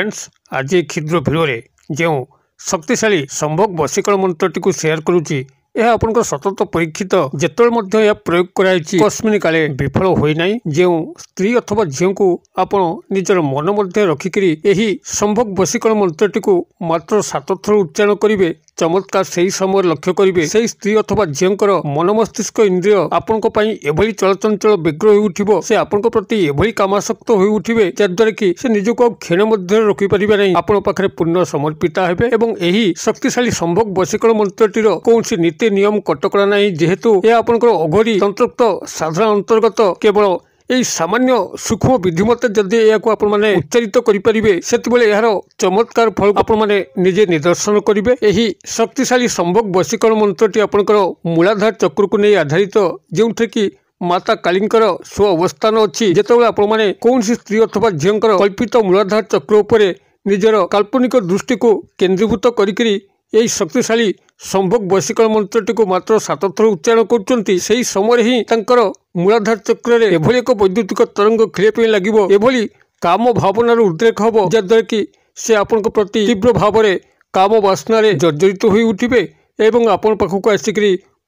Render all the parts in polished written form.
Friends आज क्षुद्र video जो शक्तिशाली संभोग वशीकरण मंत्रटी को शेयर करुच्ची यह आपन सतत परीक्षित जिते यह प्रयोग कराई कस्मिन काले विफल होना जो स्त्री अथवा झील को आपण निजर मन मध्य रखिकी यही संभोग वशीकरण मंत्रटी को मात्र 7 थर उच्चारण करेंगे। चमत्कार से ही समय लक्ष्य करेंगे से स्त्री अथवा झीलकर मन मस्तिष्क इंद्रिय आपण एभली चलचंचल व्यग्र हो उठिबो से आपण प्रति एभली कामासक्त हो उठिबे जद्वारा कि से निजको क्षण मध्य रखि परिबे नहीं आपण पाखरे पूर्ण समर्पिता हेबे एवं एही शक्तिशाली संभोग वशीकरण मंत्रटीर कौनसी नीति नियम कटकड़ा नहीं जेहेतु यह आपनकर अघोरी तंत्रोक्त साधारण अंतर्गत केवल यही सामान्य सूक्ष्म विधिमत जदि यह उच्चारित करें से यार चमत्कार फल आपने निजे निदर्शन करेंगे। यही शक्तिशाली संभोग वशीकरण मंत्रटी आपंकर मूलाधार चक्र को नहीं आधारित जो कि माता कालींकर स्व अवस्थान अच्छी जिते आपने कौन स्त्री अथवा झीलकर कल्पित मूलाधार चक्र उपर निजर काल्पनिक दृष्टि को केन्द्रीभूत करी यही शक्तिशाली संभोग वशीकरण मंत्रटी को मात्र 7 थर उच्चारण कर समय ही मूलाधार चक्र एभली एक वैद्युतिक तरंग खेलिया लगे एभली काम भावनार उद्रेक हम जद्वारा कि से आपण प्रति तीव्र भाव में काम वासना जर्जरित हो उठिबे एवं आपण पाखक आसिक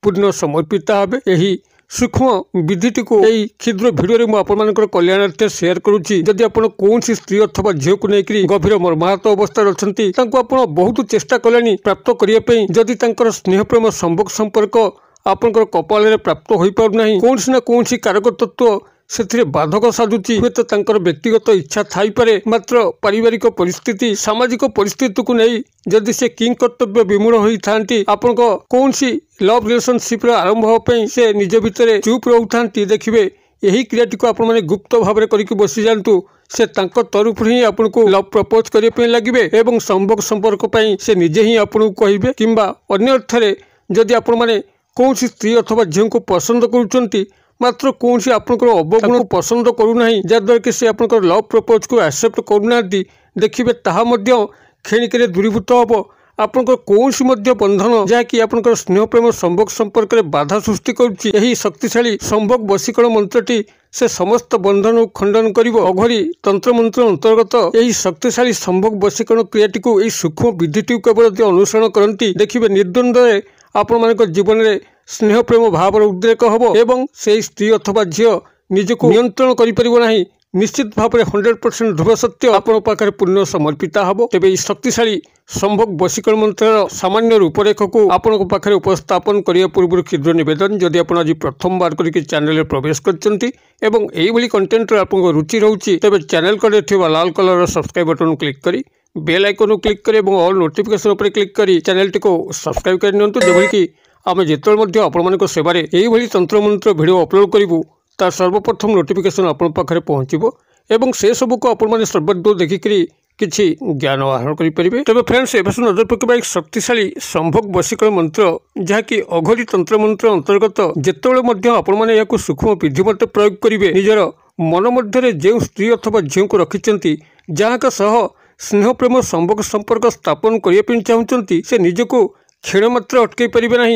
पूर्ण समर्पिता हेबे। यही सूक्ष्म विधिटी को यही क्षुद्र भिडियो में आपंकर कल्याणार्थ शेयर करुच्ची। जदि आप कौन स्त्री अथवा झील को लेकर गभीर मर्माहत अवस्था अच्छा आप बहुत चेष्टा कले प्राप्त करने जदि स्नेह प्रेम संभोग संपर्क आपंकर कपाल प्राप्त हो पारना कौन ना कौन कारक तत्व से बाधक साजुची हे तो व्यक्तिगत इच्छा थाईपे मात्र पारिवारिक परिस्थिति सामाजिक परिस्थिति को नहीं जदि से किंग कर्तव्य विमूढ़ होता आपण कौन सी लव रिलेशनशिप आरंभ होने से निज भितर चुप रोता देखिए यही क्रियाटी को आपने गुप्त भाव करके बसी जातु से तरफ ही आपन को लव प्रपोज करने लगे एवं संभोग संपर्क से निजे ही आपन को कहे कि अन्य अर्थरे जदि आपण कौन स्त्री अथवा झील को पसंद करुँच मात्र कौन सी आपंकर अवगुण को पसंद करूना जद्वारा कि से आपंकर लव प्रपोज को एक्सेप्ट करूना देखिए ताहा क्षणिक दूरीभूत हम आपंकर कौन सी बंधन जहाँकि आपंकर स्नेह प्रेम संभोग संपर्क में बाधा सृष्टि करुच्ची। यही शक्तिशाली संभोग वशीकरण मंत्रटी से समस्त बंधन को खंडन कर अघोरी तंत्र मंत्र अंतर्गत यही शक्तिशाली संभोग वशीकरण क्रियाटी को यही सूक्ष्म विधिटी केवल अनुसरण करती देखिए निर्द्वंद्व आपण मान जीवन में स्नेह प्रेम भाव उद्रेक हम एवं से स्त्री अथवा झील निजको नियंत्रण करिपरिबो नाही निश्चित भाव में 100% ध्रुव सत्य आपण पाखरे पूर्ण समर्पिता हम। तेबे शक्तिशाली संभोग वशीकरण मंत्र सामान्य रूपरेख को आपण पाखरे उपस्थापन करिया पूर्व क्षुद्र निवेदन जदि आपण आज प्रथम बार करके चैनल में प्रवेश करछंती एवं एही भली कंटेंट आपन रुचि रहउची तेबे चैनल को देखिबा लाल कलर सब्सक्राइब बटन क्लिक करी बेल आइकन क्लिक करी एवं ऑल नोटिफिकेशन उपर क्लिक करी चैनल को सब्सक्राइब कर नियंतु जेभली कि आम जिते आपण सेवार यही तंत्र मंत्र भिडियो अपलोड करूँ तार सर्वप्रथम नोटिफिकेशन आपण पाखे पहुँचो एवं से सब को आपण सर्वदूर देखिकी किसी ज्ञान आहरण करेंगे। तेज फ्रेंड्स एवं नजर पकड़ा एक शक्तिशाली संभोग वशीकरण मंत्र जहाँकि अघोरी तंत्र मंत्र अंतर्गत जिते आपको सूक्ष्म विधिमत प्रयोग करेंगे निजर मन मध्य जो स्त्री अथवा झील को रखिंट जहाँ सह स्नेह प्रेम संभोग संपर्क स्थापन करने चाहते से निजको क्षण मात्र अटकई पारे ना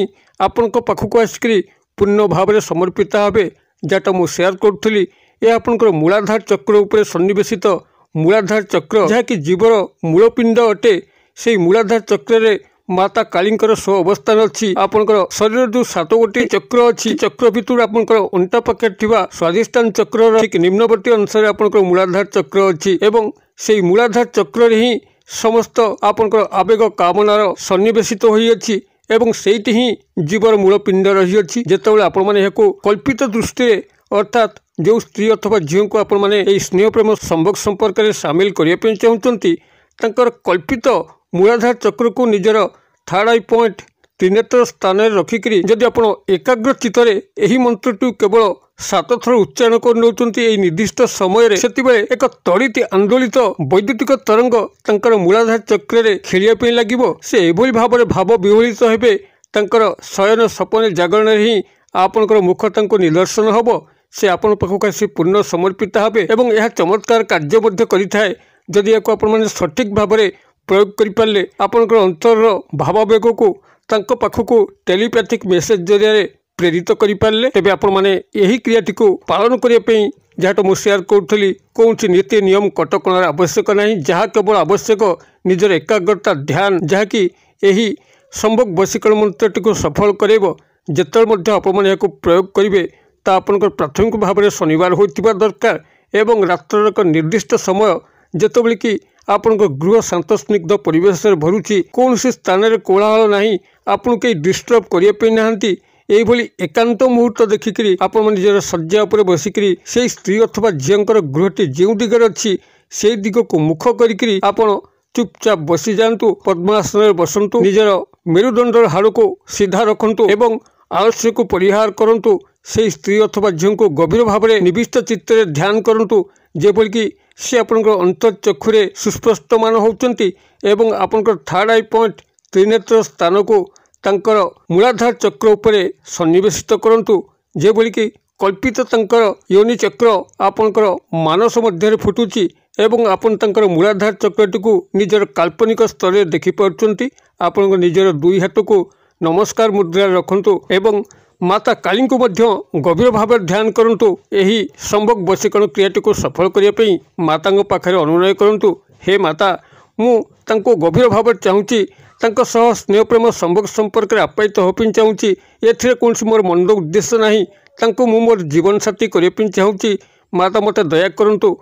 आपण पाखक आसिक पूर्ण भाव में समर्पिता हे जहाँ मुझे शेयर करी यह आपंकर मूलाधार चक्र उपर सन्निवेशित मूलाधार चक्र जहाँकि जीवर मूलपिंड अटे से मूलाधार चक्र माता कालींकर स्व अवस्थान अच्छी आपंकर शरीर जो 7 गोटी चक्र अच्छी चक्र भितर आपंकर अंटा पाखे स्वादिष्ठान चक्र ठीक निम्नवर्ती अनुसार आपंकर मूलाधार चक्र अच्छी एवं से मूलाधार चक्र ही समस्त आपंकर आवेग कामनार सन्निवेशित होई एवं सेठी ही जीवर मूलपिंड रही जिते आपण कल्पित दृष्टि अर्थात जो स्त्री अथवा झील को आपण मैंने स्नेह प्रेम संभोग संपर्क में सामिल करने चाहते कल्पित मूलाधार चक्र को निजर थर्ड आई पॉइंट त्रिनेत्र स्थान रखिक जदि आप एकाग्र चित्तर यही मंत्रटी केवल 7 थर उच्चारण कर निर्दिष्ट समय से एक त्वरित आंदोलित वैद्युतिक तरंग तंकर मूलाधार चक्र खेलिया लगे से एभली भाव में भाव विह्वलित हेबे तंकर शयन सपन जागरण ही आपनकर मुख तंको निदर्शन हम से आपण पाखक आसी पूर्ण समर्पित हेबे एवं यह चमत्कार कार्य मध्य करिथाए जदि याको आपण माने सठिक भाव में प्रयोग करि पारले आपनकर अंतर भावावेग को तांको पाखक टेलीपैथिक मेसेज जरिया प्रेरित करें तेज आपण मैंने यही क्रियाटी को पालन करने जहाँ मुझे सेयार करूँ कौन नीति नियम कटकणार आवश्यक ना जहाँ केवल आवश्यक निजर एकाग्रता ध्यान जहाँकि यही संभोग वशीकरण मंत्रटी को सफल करेब जिते आपने प्रयोग करेंगे ता आपंकर प्राथमिक भाव में शनिवार होता दरकार एवं रात्र एक निर्दिष्ट समय जितेबले कि आपण गृह शांत स्निग्ध परिवेश भरुची कौन स्थान में कोलाहल ना आपन कहीं डिस्टर्ब करने ना यही एकांत मुहूर्त देखिकी आप निजर शज्या उपर बसिक से स्त्री अथवा झीर गृहटी जो दिगरे अच्छी से दिग को मुख करी आपण चुपचाप बसी जातु पद्मासन बसतु निजर मेरुदंडर हाड़ को सीधा रखु एवं आलस्य को परिहार करंतु से स्त्री अथवा झील को गभीर भाव में निविष्ट चित्त ध्यान करंतु जेपरि कि से आपंकर अंतर्चक्षुरे सुस्पष्टमान होती एवं आपंकर थर्ड आई पॉइंट त्रिनेत्र स्थान को तांकर मूलाधार चक्र उपरे सन्निवेशित करंतु जेभली कि कल्पित तांकर योनि चक्र आपंकर मानस मध्य फुटुची एवं आपन तांकर मूलाधार चक्रटी को निजर काल्पनिक स्तर में देखिपारुचंती आपन निजर दुई हाथ को नमस्कार मुद्रा रखंतु एवं माता काली को मध्य गभीर भाव ध्यान करंतु यही संभोग वशीकरण क्रियाटी को सफल करने माता पाखे अनुनय करंतु हे माता मु तांको गभीर भाव चाहूँगी सह स्नेह प्रेम संभोग संपर्क में आप्यायित होपी चाहूँगी एथिरे कौन मोर मंद उद्देश्य ना मु मोर जीवन साथी करने चाहूँगी माता मते दया करंतु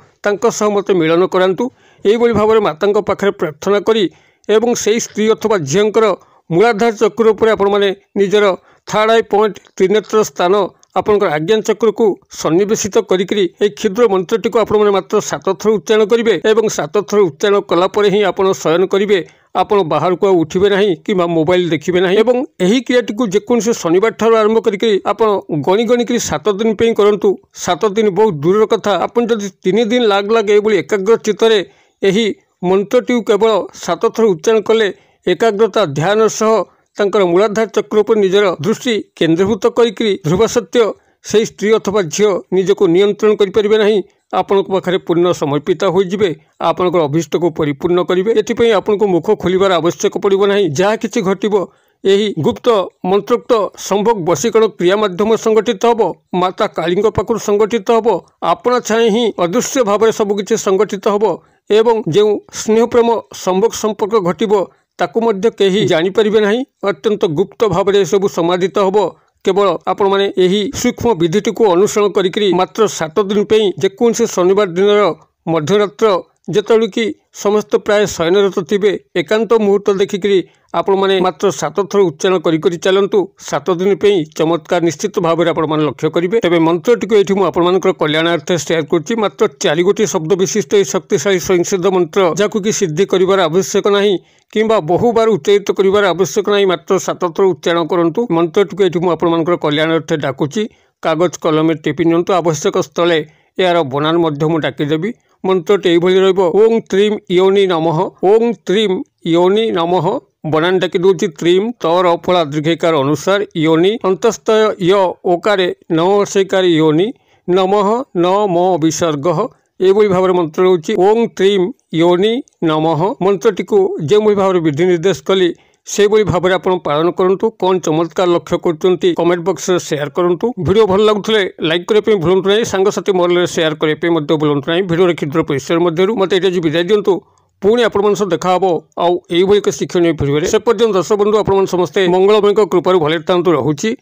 सह मते मिलन करांतु यही भाव में माता पाखे प्रार्थना करी एवं से स्त्री अथवा झीर मूलाधार चक्र उपर आपण माने निजर थर्ड आई पॉइंट त्रिनेत्र स्थान आपंकर आज्ञा चक्र को सन्निवेशित करी क्षुद्र मंत्रटी को आपण मात्र 7 थर उच्चारण करेंगे और 7 थर उच्चारण कलापर ही आप शयन करेंगे आपण बाहर को उठे ना कि मोबाइल देखिए ना एवं यही क्रियाटी को जेकोसी शनिवार ठार आरंभ करके गणी गणिक 7 दिन पे करंतु 7 दिन बहुत दूर कथा आपन जदि 3 दिन लाग लाग ये एकाग्र चित्तरे यही मंत्रटी केवल 7 थर उच्चारण कले एकाग्रता ध्यान सह तांकर मूलाधार चक्र पर निजर दृष्टि केन्द्रीभूत करी ध्रुव सत्य से स्त्री अथवा झील निजको नियंत्रण करें ना आपण पाखे पूर्ण समर्पित होइजिबे आपनकर अभीष्ट को परिपूर्ण करेंगे एथिपई आपन को मुख खोलिबार आवश्यक पड़िबो नाही जहाँ किछि घटिबो यही गुप्त मंत्रोक्त संभोग वशीकरण क्रिया माध्यम संगठित हम माता काली पाखु संगठित हम आपना छाए ही अदृश्य भाव सबकि संगठित हम एवं जो स्नेह प्रेम संभोग संपर्क घटिबो ताकू मध्य केही जानी परिबे नाही अत्यंत गुप्त भाव में सब समाधित हम केवल आपण माने यही सूक्ष्म विधिटी को अनुसरण करी मात्र 7 दिन पे जेकोसी शनिवार दिन मध्यरात्र जेतबेले कि समस्त प्राय शयनरत थे एकांत मुहूर्त देखिकी आपण माने मात्र 7 थर उच्चारण करी चलतु 7 दिन पे चमत्कार निश्चित भाव में आपण माने लक्ष्य करेंगे तेज मंत्रटी को ये मुझे कल्याणार्थे शेयर करुच्ची मात्र 4 गोटी शब्द विशिष्ट यह शक्तिशाली स्वयंसिद्ध मंत्र जहाँ कि सिद्धि कर आवश्यक ना कि बहु बार उच्चारित कर आवश्यक ना मात्र 7 थर उच्चारण करूँ मंत्रटी को ये मुझे कल्याणार्थे डाकुची कागज कलम टिपि नियंतु आवश्यक स्थले यार बनान मुझे डाकिदेवी मंत्रटी यही ओं त्रीम योनि नमः ओं त्रीम योनि नमः बनान डाकी दूसरी त्रीम तर फला दीर्घकार अनुसार योनि अंतस्थ य ओकारे न सेकार योनि नमः न म विसर्ग यही भाव में मंत्र रोचे ओं त्रीम योनि नमः मंत्रटी को जो भाव में विधि निर्देश कली से भाव में आप पालन करूँ कौन चमत्कार लक्ष्य कर कमेंट बॉक्स में शेयर करूँ वीडियो भल लगुले लाइक करने भूलु ना सांगसाथी मोबाइल शेयर करने भूलु ना वीडियो क्षुद्र परिसर मध्य मत ये विदाय दिंतु पुणी आप देखा आउ एक शिक्षणीय भिडियो से पर्यटन दर्शक बंधु आप समस्ते मंगलमय कृपार भले था रहुची।